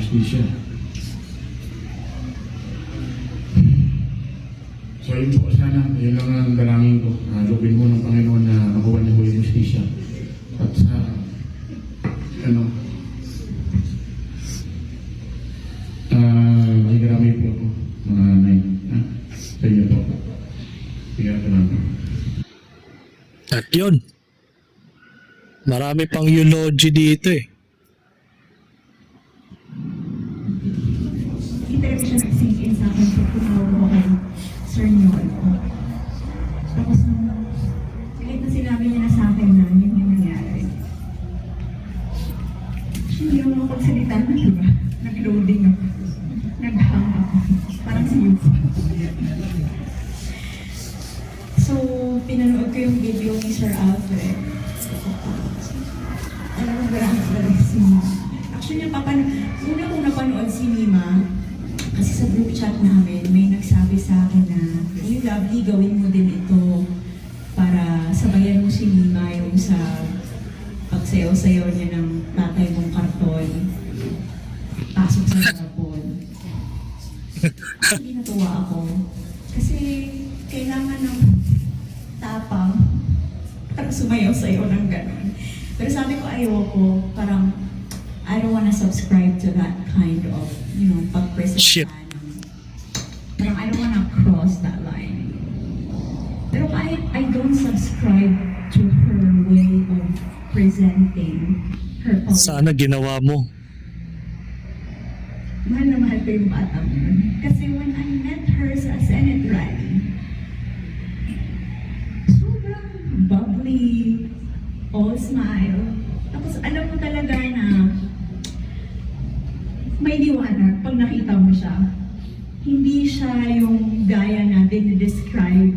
Justisya. So yun po, sana, yun lang ang dalangin ko. Lubin mo ng Panginoon na makuha niya po yung justisya. At sa, mahigarami po ako, mga nay, sa inyo po. Tingnan ko namin. At yun, marami pang eulogy dito eh. Hindi talaga siya nag-sink in sa akin pag tumawag ko kay Sir Nyon. Tapos kahit na sinabi niya na sa akin na yun yung nangyari. Hindi ako makapagsalita na, diba? Nag-loading ako. Nag-hang ako. Parang si Yuki. So, pinanood ko yung video ni Sir Alfred. Alam mo, grabe talaga si Mima. Actually, una kong napanood si Mima, kasi sa group chat namin, may nagsabi sa akin na, "Hey, lovely, gawin mo din ito para sabayan mo si Mima yung sa pagsayaw-sayaw niya ng tatay mong karton. Pasok sa hapon." Hindi natuwa ako. Kasi kailangan ng tapang para sumayaw-sayaw ng gano'n. Pero sabi ko, ayoko, parang I don't wanna subscribe to that kind of, Shit. pag-presenta. Parang I don't wanna cross that line. Pero I don't subscribe to her way of presenting her politics. Sana ginawa mo. Mahal na mahal ko yung batang yun. Kasi when I met her sa Senate rally, sobrang bubbly, all smile. Tapos alam mo talaga na may liwanag pag nakita mo siya. Hindi siya yung gaya na dinidescribe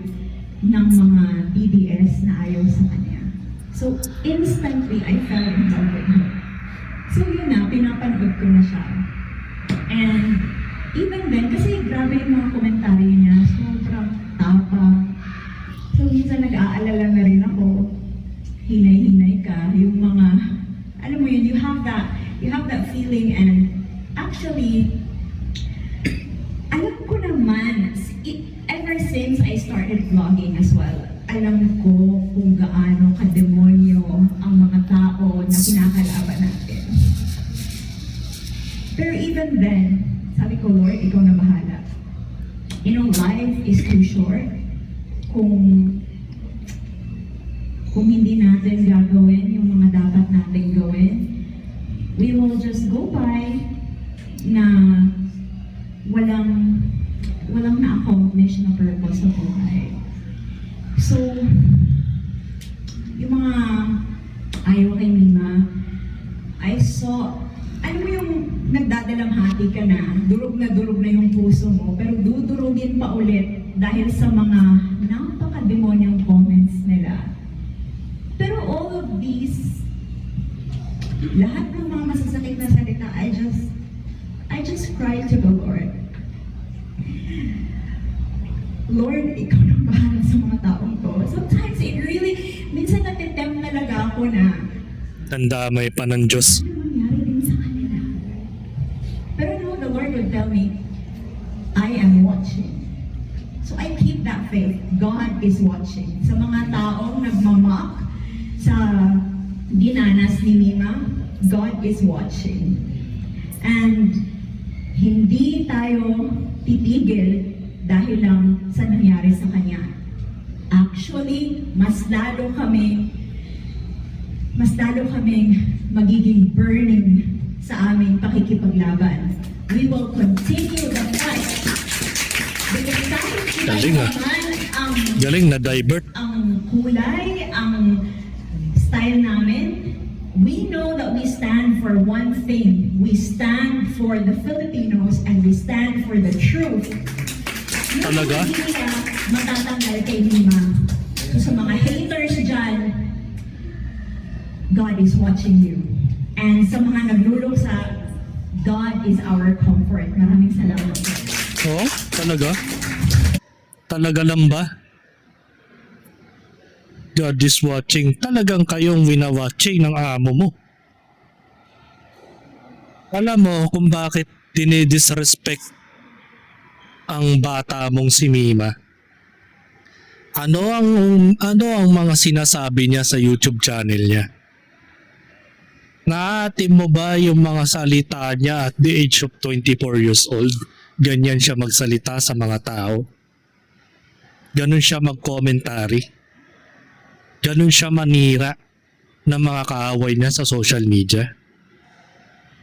ng mga BBS na ayaw sa kanya. So, instantly, I fell in love with her. So, yun na, pinapanood ko na siya. And, even then, kasi grabe yung mga komentaryo niya, sobrang tapang. So, minsan nag-aalala na rin ako, hinay-hinay ka, yung mga, alam mo yun, you have that feeling, and actually, alam ko naman, ever since I started vlogging as well, alam ko kung gaano kademonyo ang mga tao na kinakalaban natin. Pero even then, sabi ko, Lord, ikaw na bahala. You know, life is too short. Kung hindi natin gagawin yung mga dapat natin gawin, we will just go by na walang na-accomplish na purpose sa buhay. So, yung mga ayaw kay Mima, I saw, alam mo yung nagdadalamhati ka na durog na yung puso mo, pero dudurugin pa ulit dahil sa mga napaka-demonyang comments nila. Pero all of these, lahat ng mga masasakit na salita, I just cry to the Lord. Lord, ikaw na bahala sa mga taong to. Sometimes it really, minsan natitem talaga ako na, Tandamay pa ng Diyos. ano mangyari din sa kanila? Pero no, the Lord would tell me, I am watching. So I keep that faith. God is watching. Sa mga taong nagmamak sa dinanas ni Mima, God is watching. And hindi tayo titigil dahil lang sa nangyari sa kanya. Actually, mas lalo kaming magiging burning sa aming pakikipaglaban. We will continue the fight. Because kahit Galing, ah. naman ang Galing na divert. kulay, ang style namin, we know that we stand for one thing. We stand for the Filipinos and we stand for the truth. Talaga? Hindi ka matatanggal kay Mima. So sa mga haters dyan, God is watching you. And sa mga nagluluksa, God is our comfort. Maraming salamat po. Oo, talaga? Talaga lang ba? God is watching. Talagang kayong winawatching ng amo mo. Alam mo kung bakit dinidisrespect ang bata mong si Mima? Ano ang mga sinasabi niya sa YouTube channel niya? Naatim mo ba yung mga salita niya at the age of 24 years old? Ganyan siya magsalita sa mga tao. Ganun siya mag-commentary. Ganun siya manira ng mga kaaway niya sa social media.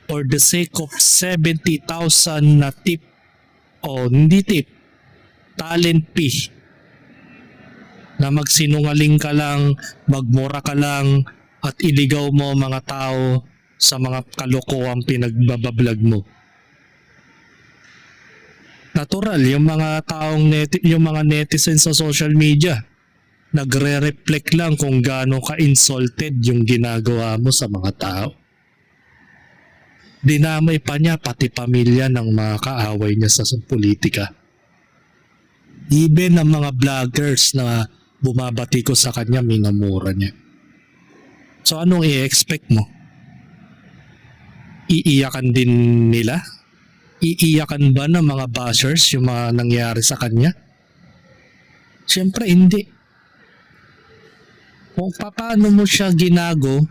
For the sake of 70,000 na tip o hindi tip, talent fee, na magsinungaling ka lang, magmura ka lang, at iligaw mo mga tao sa mga kalokohang pinagbabablog mo. Natural, yung mga yung mga netizens sa social media, nagre-reflect lang kung gaano ka-insulted yung ginagawa mo sa mga tao. Dinamay pa niya pati pamilya ng mga kaaway niya sa politika. Even ang mga vloggers na bumabati ko sa kanya, minamura niya. So anong i-expect mo? Iiyakan din nila? Iiyakan ba ng mga bashers yung mga nangyari sa kanya? Siyempre hindi. Kung paano mo siya ginago,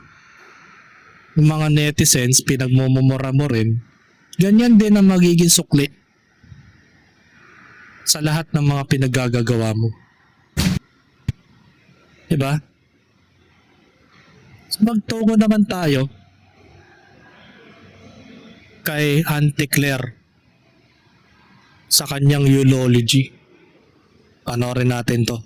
yung mga netizens, pinagmumura mo rin, ganyan din ang magiging sukli sa lahat ng mga pinaggagawa mo. Diba? So magtungo naman tayo kay Auntie Claire sa kanyang eulogy. Panoorin natin to.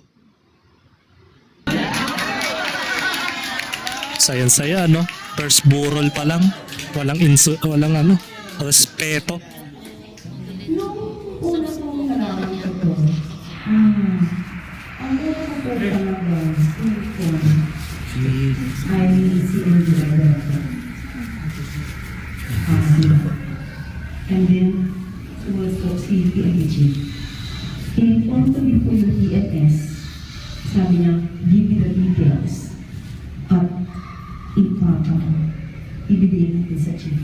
Sayang-saya, no? First burol pa lang. Walang Respeto. Nung una kong nalaman ito, ang una ko po talaga, ay si Angela. And then, also si PMG. In-inform ko din po yung EMS. Sabi niya, give me the details. At ibigay natin sa chief.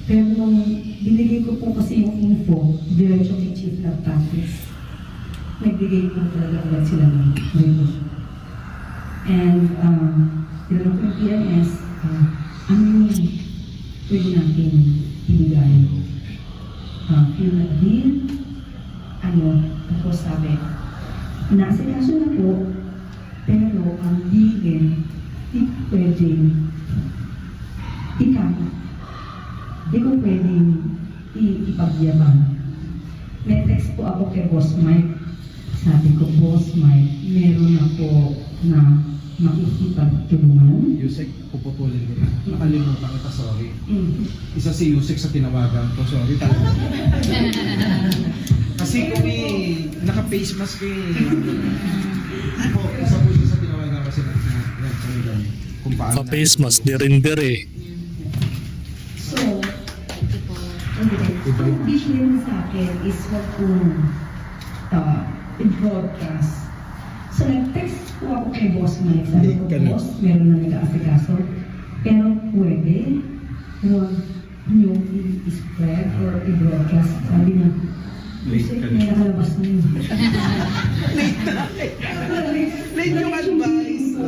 Pero nung binigay ko po kasi yung info, diretso kay chief ng practice. Nagbigay po talaga agad sila ng info. And tinanong ko yung PMS, ano yung pwede natin ibigay? Fill na bill, tapos sabi, naasikaso na po, pero ang bilin, di pwedeng ikama. Di ko pwedeng ipagyabang. May text po ako kay Boss Mike. Sabi ko, Boss Mike, meron ako na makikipagtulungan. Yusek, puputulin ko na. Nakalimutan kita, sorry. Isa si Yusek sa tinawagan ko, sorry talaga. Kasi kung naka-face mask ko isa po siya sa tinawagan kasi kung paano. Ka-face mask, di-render eh. So, ang vision sa akin is what to broadcast. So, nag-text po ako kay Boss Mike. Sabi ko, Boss, meron na nag-aasikaso. Pero pwede, huwag nyo i-spread or i-broadcast. Sabi niya, Kasi may nakalabas na yun. Late yung advice.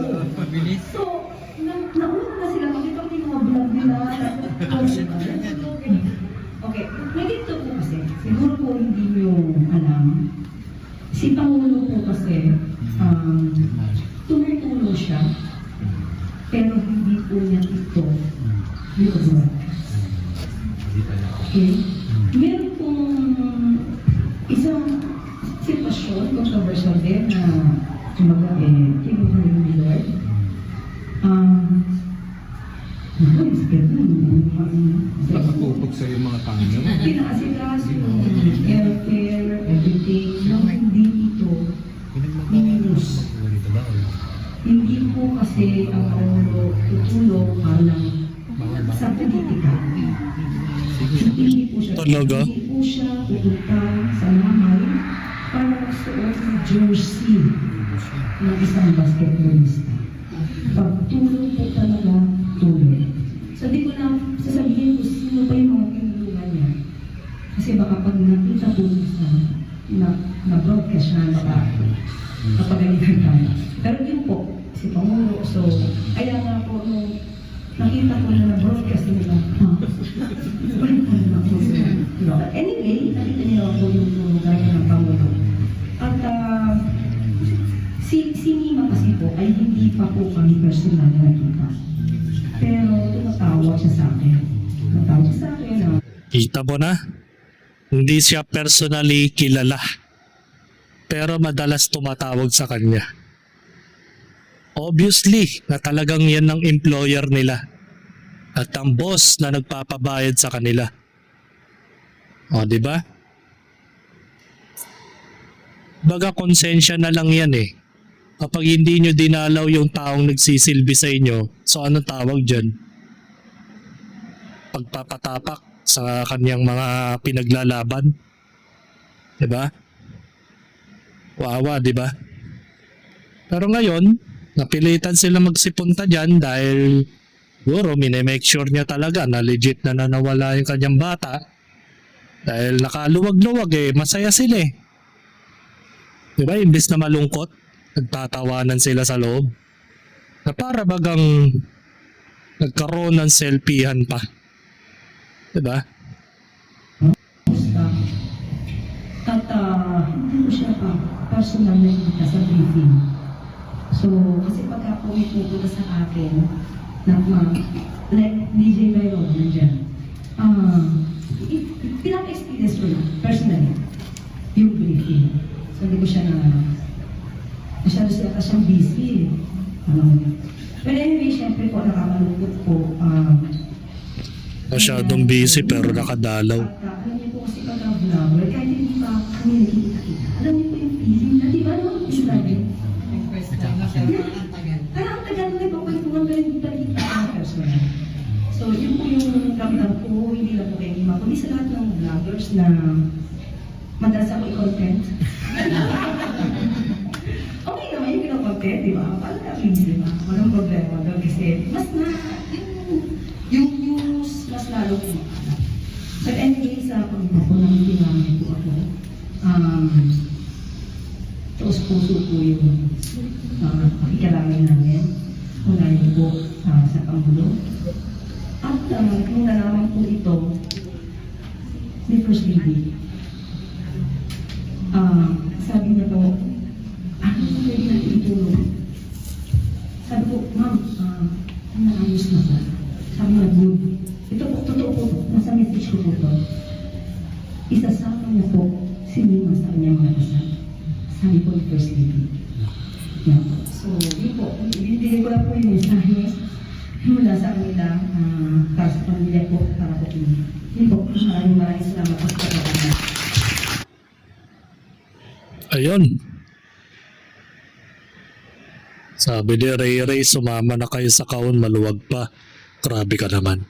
So, nauna na sila. Makita ko yung mga vlog nila. Okay, may dito po kasi. Siguro po hindi nyo alam. Si Pangulo po kasi, tumutulong siya. Pero hindi po niya ito yung okay? Meron pong isang sitwasyon, controversial din na kumbaga kinuha ni Lord. Nakatutok sa yung mga tango. Pinakasikaso, airfare, everything, na hindi ito minus. Hindi po kasi ang Pangulo tutulong alang sa politika. Hindi po siya, Talaga? hindi po siya pupunta sa mamay para magsuot ng jersey ng isang basketballista. Pagtulong po talaga, tulong. So di ko na sasabihin kung sino pa yung mga tinulungan niya. Kasi baka pag nakita po na broadcast siya, baka kapagalitan tayo. Pero yun po, si Pangulo, so kaya nga po nung nakita ko na broadcast nila, anyway, nakita niyo ako yung lugar ng Pangulo. At si Nima kasi po ay hindi pa po kami personal na nakita. Pero tumatawag siya sa akin. Tumatawag siya sa akin na Kita mo na? Hindi siya personally kilala. Pero madalas tumatawag sa kanya. Obviously, na talagang yan ang employer nila. At ang boss na nagpapabayad sa kanila. O, di ba? Baga konsensya na lang yan eh. Kapag hindi nyo dinalaw yung taong nagsisilbi sa inyo, so anong tawag dyan? Pagpapatapak sa kanyang mga pinaglalaban. Diba? Wawa, diba? Pero ngayon, napilitan sila magsipunta dyan dahil siguro minimake sure niya talaga na legit na nanawala yung kanyang bata. Dahil nakaluwag-luwag eh, masaya sila eh. Diba? Imbis na malungkot, nagtatawanan sila sa loob. Na para bagang nagkaroon ng selfiehan pa. Diba? at hindi ko siya pa personal na kita sa briefing. So, kasi pagka po may pupunta sa akin, na like DJ Byron nandiyan, pinaka-experience ko na, personally, yung briefing. So, hindi ko siya masyado siyang busy. But anyway, syempre po, nakakalungkot po, Masyadong busy pero nakadalaw. At alam niyo po kasi pagka-vlogger, kahit hindi pa kami nakikita-kita, alam niyo po yung feeling na, di ba, no? Yung sabi, parang ang tagal na nagpapagtungan pero hindi pa kita ang personal. So, yun po yung ramdam ko, hindi lang po kay Mima, kundi sa lahat ng vloggers na madalas ako i-content. Okay naman yung pinakontent, di ba? Parang kami, di ba? Walang problema doon kasi mas na, yung news, mas lalo kumakala. But anyway, sa pagbuo ko ng ginamit po ako, taos-puso po yung pakikiramay namin. Unahin po sa Pangulo. At nung nalaman po ito, ni First Lady, sabi niya po, ano pwede natin itulong? Sabi ko, ma'am, naayos na po. Sabi niya, good. Ito po, totoo po, nasa message ko po ito. Isasama niya po si Mima sa kanyang mga kasal. Sabi po ni First Lady. Yeah. So, yun po, binibigay ko lang po yung mensahe mula sa kanila para sa pamilya po, para po kami. Yun po, maraming salamat po sa pagkakataon. Ayun. Sabi ni Ray, sumama na kayo sa kaon, maluwag pa. Grabe ka naman.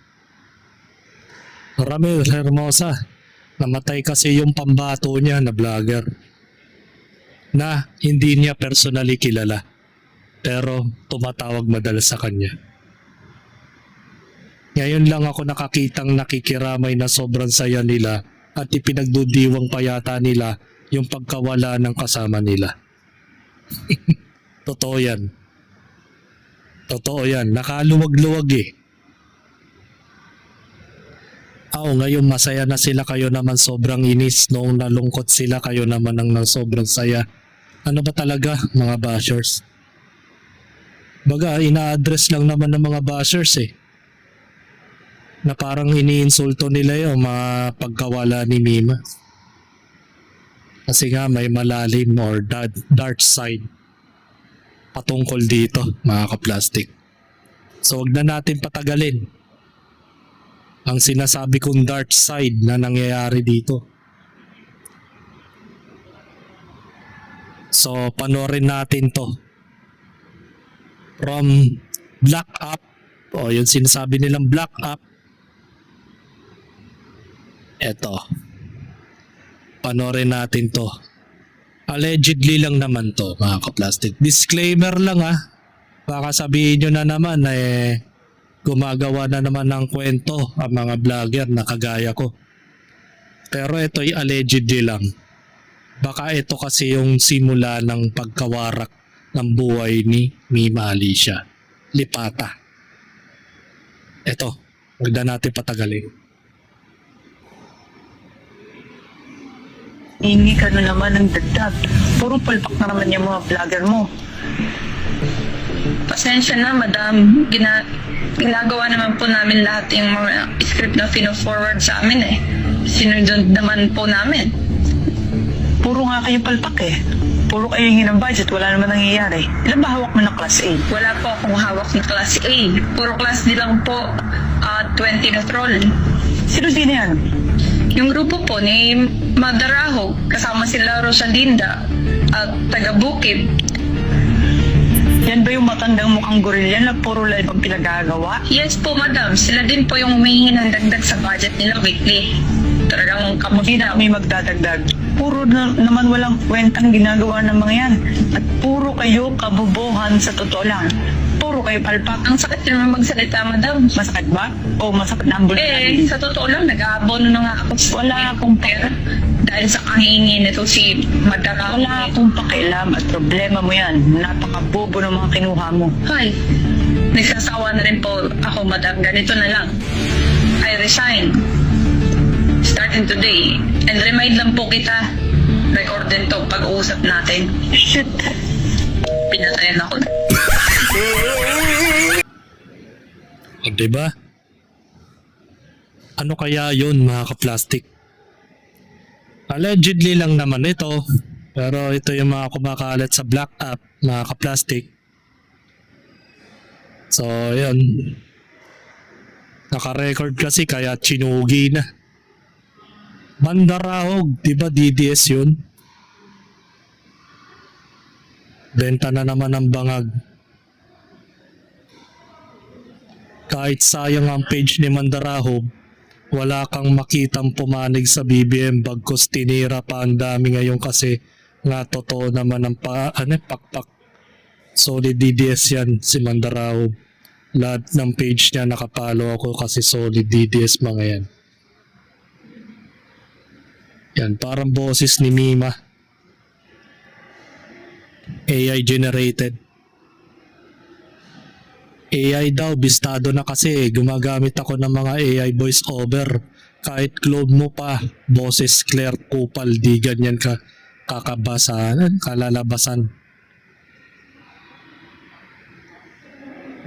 Ramil Hermosa, namatay kasi yung pambato niya na vlogger na hindi niya personally kilala pero tumatawag madalas sa kanya. Ngayon lang ako nakakitang nakikiramay na sobrang saya nila at ipinagdudiwang pa yata nila yung pagkawala ng kasama nila. Totoo yan. Totoo yan. Nakaluwag-luwag eh. Ngayon masaya na sila, kayo naman sobrang inis. Noong nalungkot sila, kayo naman ang sobrang saya. Ano ba talaga mga bashers? Baga, ina-address lang naman ng mga bashers eh. Na parang iniinsulto nila yung mga pagkawala ni Mima. Kasi nga may malalim or dark side patungkol dito mga kaplastik. So wag na natin patagalin ang sinasabi kong dark side na nangyayari dito. So panoorin natin to. From Black Up, o yung sinasabi nilang Black Up, eto. Panoorin natin to. Allegedly lang naman to mga kaplastik. Disclaimer lang baka sabihin nyo na naman gumagawa na naman ng kwento ang mga vlogger na kagaya ko. Pero ito ay allegedly lang. Baka ito kasi yung simula ng pagkawarak ng buhay ni Mima Alicia Lipata. Ito, huwag na natin patagalin. Hingi ka na naman ng dagdag. Puro palpak na naman yung mga vlogger mo. Pasensya na, madam. Ginagawa naman po namin lahat yung mga script na fino-forward sa amin eh. Sinunod naman po namin. Puro nga kayo palpak eh. Puro kayo hingi ng budget, wala naman nangyayari. Ilan ba hawak mo na class A? Wala po akong hawak na class A. Puro class D lang po, 20 na troll. Sino yan? Yung grupo po ni Madaraho, kasama sila Rosalinda at taga Bukid. Yan ba yung matandang mukhang gorilla na puro live ang pinagagawa? Yes po, madam. Sila din po yung humihingi ng dagdag sa budget nila weekly. Talagang kamusta. Hindi na kami magdadagdag. Puro naman walang kwentang ginagawa ng mga yan. At puro kayo kabobohan sa totoo lang. Puro kayo palpak. Ang sakit naman magsalita, madam. Masakit ba? O masakit na ang bulkan? Sa totoo lang, nag-aabono na nga ako. Wala akong pera. Dahil sa kahingi nito si Madara. Wala akong pakialam at problema mo yan. Napakabobo ng mga kinuha mo. Hay, nagsasawa na rin po ako, madam. Ganito na lang. I resign. Starting today. And remind lang po kita. Record din to pag-uusap natin. Shit. Pinatayan ako. Diba? Ano kaya yun mga kaplastik? Allegedly lang naman ito. Pero ito yung mga kumakalat sa Black App, mga kaplastik. So, yun. Naka-record kasi kaya chinugi na. Mandarahog, di ba DDS yun? Benta na naman ng bangag. Kahit sayang ang page ni Mandarahog, wala kang makitang pumanig sa BBM bagkus tinira pa ang dami ngayon kasi nga totoo naman ang pakpak. Solid DDS yan si Mandarahog. Lahat ng page niya nakapalo ako kasi solid DDS mga yan. Yan, parang boses ni Mima. AI generated. AI daw, bistado na kasi. Gumagamit ako ng mga AI voice over. Kahit clone mo pa, boses Claire Kupal, di ganyan ka kakabasan, kalalabasan.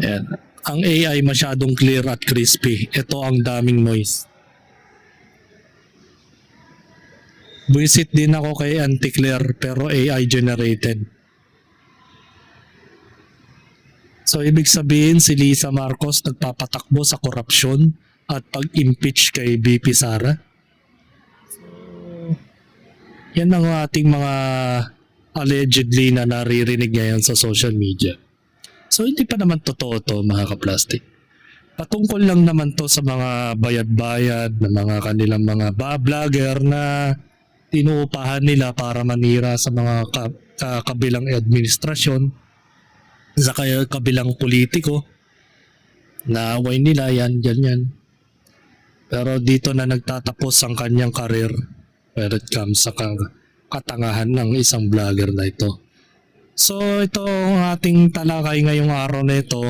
Yan. Ang AI masyadong clear at crispy. Ito ang daming noise. Buisit din ako kay Auntie Claire pero AI generated. So ibig sabihin si Lisa Marcos nagpapatakbo sa korupsyon at pag-impeach kay BP Sara. Yan ang ating mga allegedly na naririnig ngayon sa social media. So hindi pa naman totoo to mga kaplastic. Patungkol lang naman to sa mga bayad-bayad na mga kanilang mga vlogger na tinuupahan nila para manira sa mga kabilang administrasyon, sa kabilang politiko, na away nila yan, ganyan. Pero dito na nagtatapos ang kanyang karir when it comes sa katangahan ng isang vlogger na ito. So ito ang ating talakay ngayong araw na ito.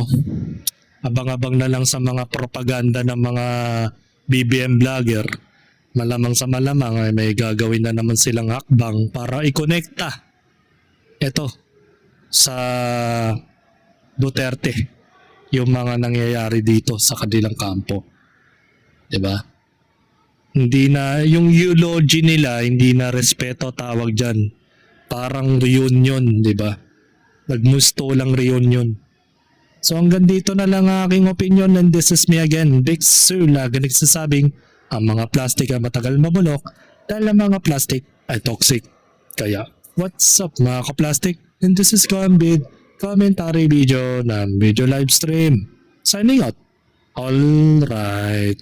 Abang-abang na lang sa mga propaganda ng mga BBM vlogger. Malamang sa malamang ay may gagawin na naman silang hakbang para ikonekta ito sa Duterte yung mga nangyayari dito sa kanilang kampo. 'Di ba? Hindi na yung eulogy nila, hindi na respeto tawag diyan. Parang reunion, 'di ba? Nagmusto lang reunion. So hanggang dito na lang aking opinion, and this is me again, Big Sue, lagi nagsasabing ang mga plastic ay matagal mabulok dahil ang mga plastic ay toxic. Kaya, what's up mga ka-plastic? And this is Gambit, commentary video ng video live stream. Signing out. Alright.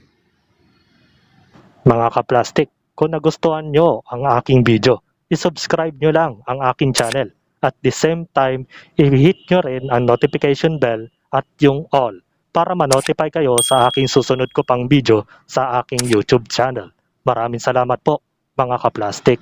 Mga ka-plastic, kung nagustuhan nyo ang aking video, isubscribe nyo lang ang aking channel. At the same time, i-hit nyo rin ang notification bell at yung all para ma-notify kayo sa aking susunod ko pang video sa aking YouTube channel. Maraming salamat po mga ka-plastic.